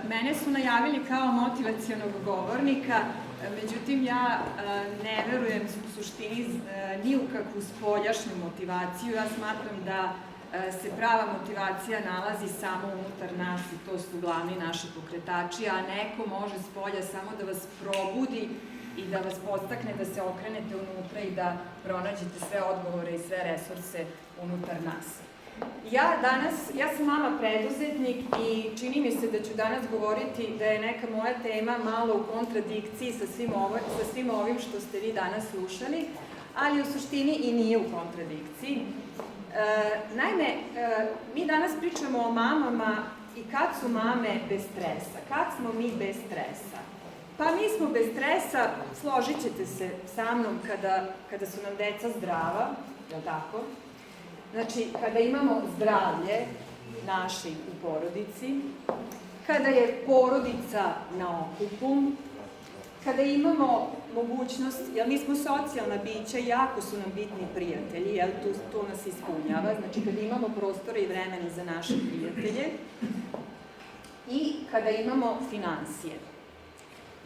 Mene su najavili kao motivacionog govornika, međutim ja ne verujem u suštini ni u kakvu spoljašnju motivaciju. Ja smatram da se prava motivacija nalazi samo unutar nas i to su glavni naši pokretači, a neko može spolja samo da vas probudi i da vas podstakne da se okrenete unutra i da pronađete sve odgovore i sve resurse unutar nas. Ja sam mama preduzetnik i čini mi se da ću danas govoriti da je neka moja tema malo u kontradikciji sa svim ovim što ste vi danas slušali, ali u suštini i nije u kontradikciji. Naime, mi danas pričamo o mamama i kad su mame bez stresa, kad smo mi bez stresa. Pa mi smo bez stresa, složit ćete se sa mnom, kada su nam deca zdrava, je li tako? Znači, kada imamo zdravlje naše u porodici, kada je porodica na okupu, kada imamo mogućnost, jer mi smo socijalna bića, jako su nam bitni prijatelji, jer to nas ispunjava, znači kada imamo prostora i vremena za naše prijatelje i kada imamo finansije.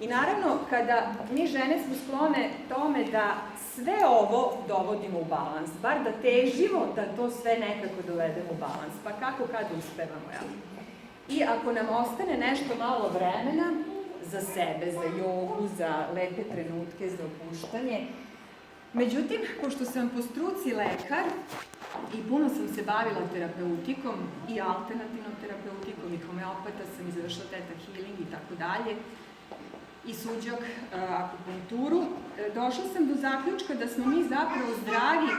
I naravno, kada mi žene smo sklone tome da sve ovo dovodimo u balans, bar da težimo da to sve nekako dovedemo u balans, pa kako kad uspevamo, jel? I ako nam ostane nešto malo vremena za sebe, za jogu, za lepe trenutke, za opuštanje. Međutim, pošto sam po struci lekar i puno sam se bavila terapeutikom i alternativnom terapeutikom i homeopata sam i završila teta healing i tako dalje, i suđok akupunkturu, došla sam do zaključka da smo mi zapravo zdravi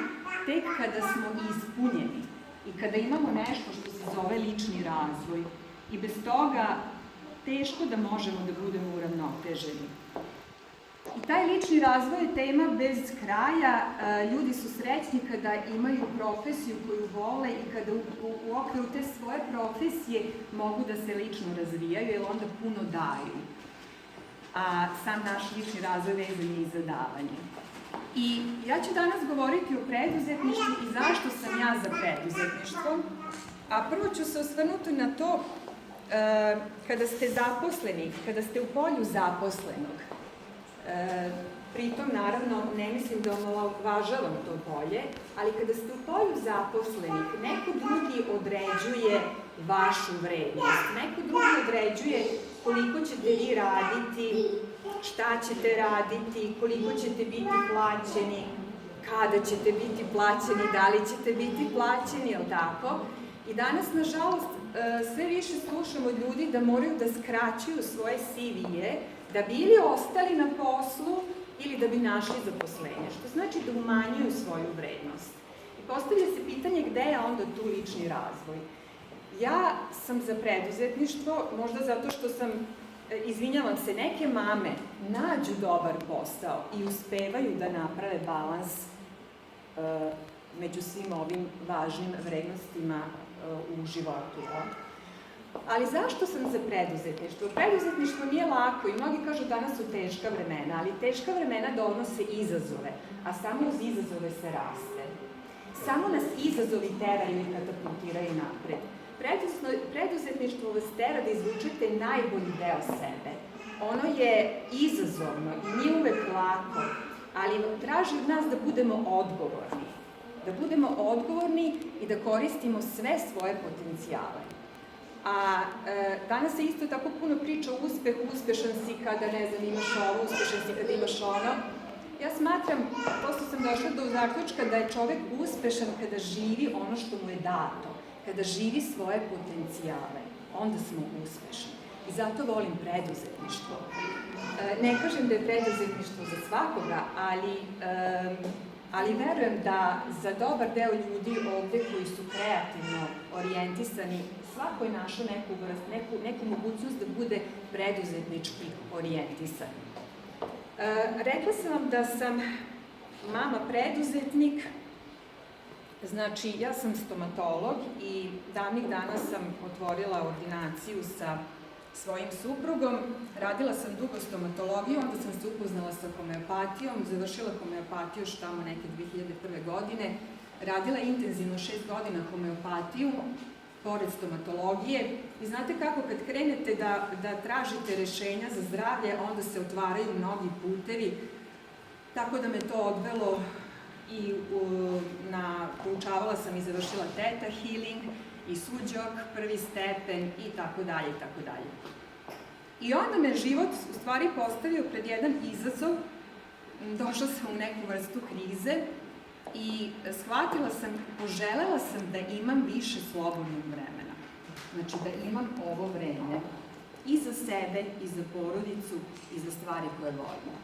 tek kada smo ispunjeni i kada imamo nešto što se zove lični razvoj. I bez toga teško da možemo da budemo uravnoteženi. I taj lični razvoj je tema bez kraja. Ljudi su srećni kada imaju profesiju koju vole i kada u okviru te svoje profesije mogu da se lično razvijaju, jer onda puno daju. A sam naš lični razvoj vezan je i za davanje. I ja ću danas govoriti o preduzetništvu i zašto sam ja za preduzetništvo. A prvo ću se osvrnuti na to kada ste zaposleni, kada ste u polju zaposlenog. Pritom, naravno, ne mislim da omalovažavam to polje, ali kada ste u polju zaposlenih, neko drugi određuje vašu vrednost, neko drugi određuje koliko ćete vi raditi, šta ćete raditi, koliko ćete biti plaćeni, kada ćete biti plaćeni, da li ćete biti plaćeni, je li tako? I danas, nažalost, sve više slušamo od ljudi da moraju da skraćuju svoje CV-je da bi ili ostali na poslu ili da bi našli zaposlenje, što znači da umanjuju svoju vrednost. I postavlja se pitanje gde je onda tu lični razvoj. Ja sam za preduzetništvo, možda zato što sam, izvinjavam se, neke mame nađu dobar posao i uspevaju da naprave balans među svim ovim važnim vrednostima u životu. Ali zašto sam za preduzetništvo? Preduzetništvo nije lako i mnogi kažu danas su teška vremena, ali teška vremena donose izazove, a samo uz izazove se raste. Samo nas izazovi teraju i katapultiraju napred. Preduzetništvo vas tera da izvučete najbolji deo sebe. Ono je izazovno i nije uvek lako, ali traži od nas da budemo odgovorni. Da budemo odgovorni i da koristimo sve svoje potencijale. A danas se isto tako puno priča o uspehu, uspešan si kada, ne znam, imaš ovo, uspešan si kada imaš ono. Ja smatram, prosto sam došla do zaključka da je čovek uspešan kada živi ono što mu je dato, kada živi svoje potencijale, onda smo uspešni. I zato volim preduzetništvo. Ne kažem da je preduzetništvo za svakoga, ali verujem da za dobar deo ljudi ovde koji su kreativno orijentisani, svako je našao neku mogućnost da bude preduzetnički orijentisan. Rekla sam vam da sam mama preduzetnik, znači ja sam stomatolog i davnih dana sam otvorila ordinaciju sa svojim suprugom, radila sam dugo stomatologiju, onda sam se upoznala sa homeopatijom, završila homeopatiju još tamo neke 2001. godine, radila intenzivno 6 godina homeopatiju, pored stomatologije. I znate kako, kad krenete da tražite rešenja za zdravlje, onda se otvaraju mnogi putevi, tako da me to odvelo i poučavala sam i završila Theta Healing i Suđok, prvi stepen i tako dalje i tako dalje. I onda me život u stvari postavio pred jedan izazov, došla sam u neku vrstu krize i shvatila sam, poželela sam da imam više slobodnog vremena. Znači da imam ovo vreme i za sebe, i za porodicu, i za stvari koje volim.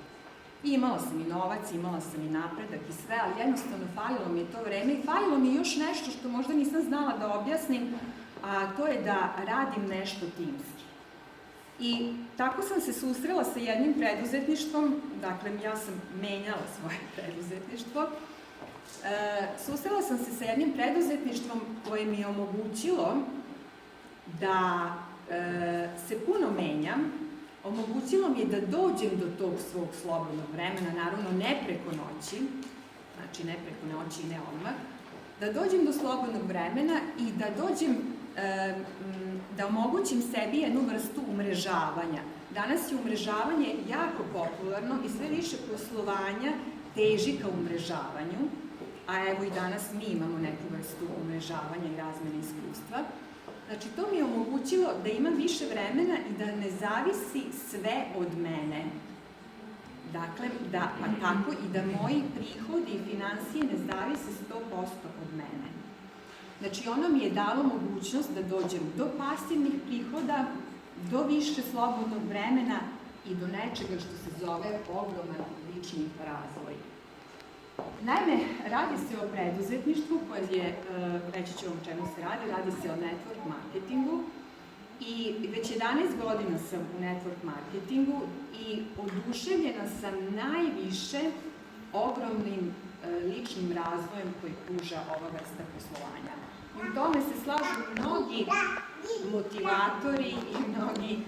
I imala sam i novac, imala sam i napredak i sve, ali jednostavno falilo mi je to vreme i falilo mi još nešto što možda nisam znala da objasnim, a to je da radim nešto timski. I tako sam se susrela sa jednim preduzetništvom, dakle ja sam menjala svoje preduzetništvo, susrela sam se sa jednim preduzetništvom koje mi je omogućilo da se puno menjam, omogućilo mi je da dođem do tog svog slobodnog vremena, naravno ne preko noći, znači ne preko noći i ne odmah, da dođem do slobodnog vremena i da dođem, da omogućim sebi jednu vrstu umrežavanja. Danas je umrežavanje jako popularno i sve više poslovanja teži ka umrežavanju, a evo i danas mi imamo neku vrstu umrežavanja i razmene iskustva. Znači, to mi je omogućilo da imam više vremena i da ne zavisi sve od mene. Dakle, pa tako i da moji prihodi i finansije ne zavise 100% od mene. Znači, ono mi je dalo mogućnost da dođem do pasivnih prihoda, do više slobodnog vremena i do nečega što se zove ogroman lični razvoj. Naime, radi se o preduzetništvu koje je, reći ću vam čemu se radi se o network marketingu i već 11 godina sam u network marketingu i oduševljena sam najviše ogromnim ličnim razvojem koji pruža ova vrsta poslovanja. I u tome se slažu mnogi motivatori i mnogi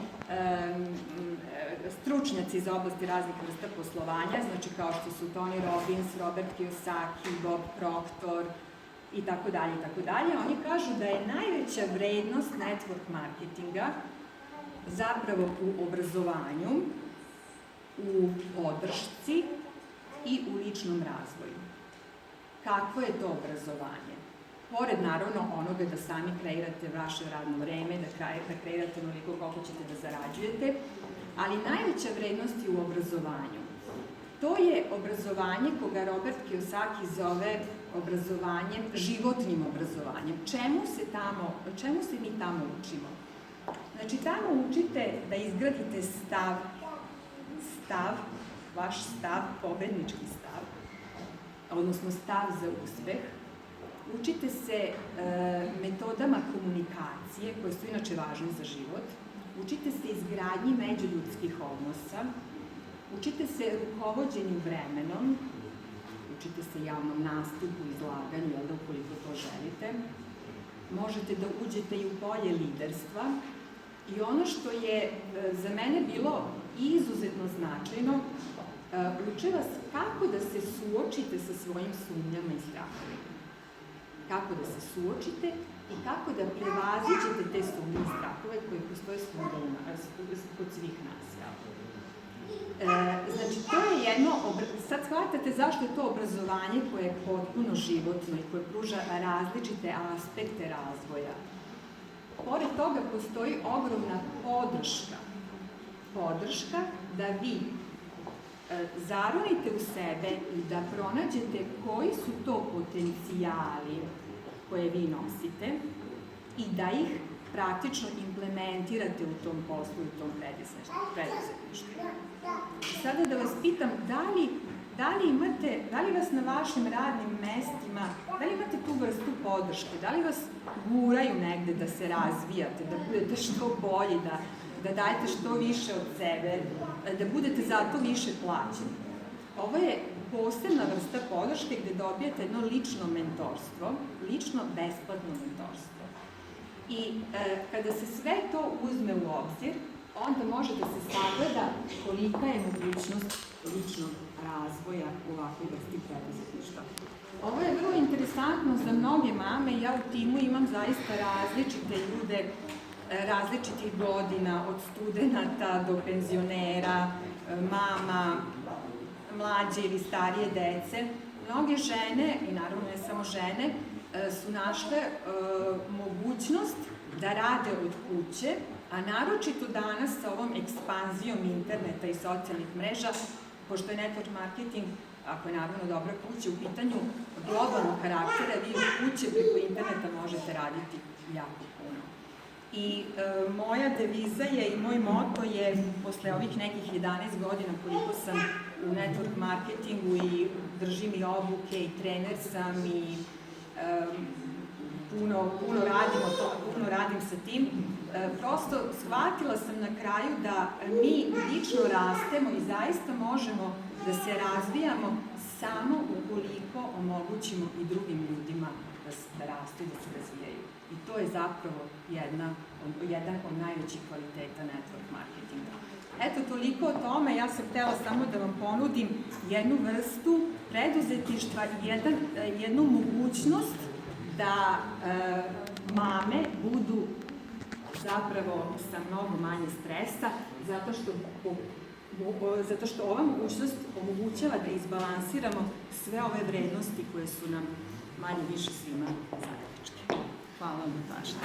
stručnjaci iz oblasti raznih vrsta poslovanja, znači kao što su Tony Robbins, Robert Kiyosaki, Bob Proctor i tako dalje i tako dalje. Oni kažu da je najveća vrednost network marketinga zapravo u obrazovanju, u podršci i u ličnom razvoju. Kakvo je to obrazovanje? Pored, naravno, onoga da sami kreirate vaše radno vreme, da kreirate onoliko koliko ćete da zarađujete, ali najveća vrednost je u obrazovanju. To je obrazovanje koga Robert Kiyosaki zove obrazovanjem, životnim obrazovanjem. Čemu se mi tamo učimo? Znači, tamo učite da izgradite vaš stav, pobednički stav, odnosno stav za uspeh. Učite se metodama komunikacije, koje su inače važne za život. Učite se izgradnji međuljudskih odnosa. Učite se rukovođenju vremenom. Učite se javnom nastupu, izlaganju, jel da, ukoliko to želite. Možete da uđete i u polje liderstva. I ono što je za mene bilo izuzetno značajno, uče vas kako da se suočite sa svojim sumnjama i strahovima. Kako da se suočite i kako da prevaziđete te sumnje i strahove koje postoje kod svih nas. Znači, to je jedno, sad shvatate zašto je to obrazovanje koje je potpuno životno i koje pruža različite aspekte razvoja. Pored toga postoji ogromna podrška da vi zaronite u sebe i da pronađete koji su to potencijali koje vi nosite i da ih praktično implementirate u tom poslu i u tom preduzetništvu. Sada da vas pitam, da li vas na vašim radnim mestima, da li imate tu vrstu podrške, da li vas guraju negde da se razvijate, da budete što bolji, da dajete što više od sebe, da budete zato više plaćeni. Ovo je posebna vrsta podrške gde dobijete jedno lično mentorstvo, lično besplatno mentorstvo. I kada se sve to uzme u obzir, onda može da se sagleda kolika je mogućnost ličnog razvoja u ovakvoj vrsti preduzetništva. Ovo je vrlo interesantno za mnoge mame. Ja u timu imam zaista različite ljude, različitih godina, od studenta do penzionera, mama, mlađe ili starije dece. Mnoge žene, i naravno ne samo žene, su našle mogućnost da rade od kuće, a naročito danas sa ovom ekspanzijom interneta i socijalnih mreža, pošto je network marketing, ako je naravno dobra kuća, u pitanju globalnog karaktera, vi od kuće preko interneta možete raditi jako puno. I moja deviza je i moj moto je, posle ovih nekih 11 godina koliko sam u network marketingu i držim i obuke i trener sam i puno radim sa tim, prosto shvatila sam na kraju da mi lično rastemo i zaista možemo da se razvijamo samo ukoliko omogućimo i drugim ljudima da rastu i da se razvijaju. I to je zapravo jedan od najvećih kvaliteta network marketinga. Eto, toliko o tome. Ja sam htela samo da vam ponudim jednu vrstu preduzetništva i jednu mogućnost da mame budu zapravo sa mnogo manje stresa, zato što ova mogućnost omogućava da izbalansiramo sve ove vrednosti koje su nam manje više svima zajedničke. Hvala vam na pažnji.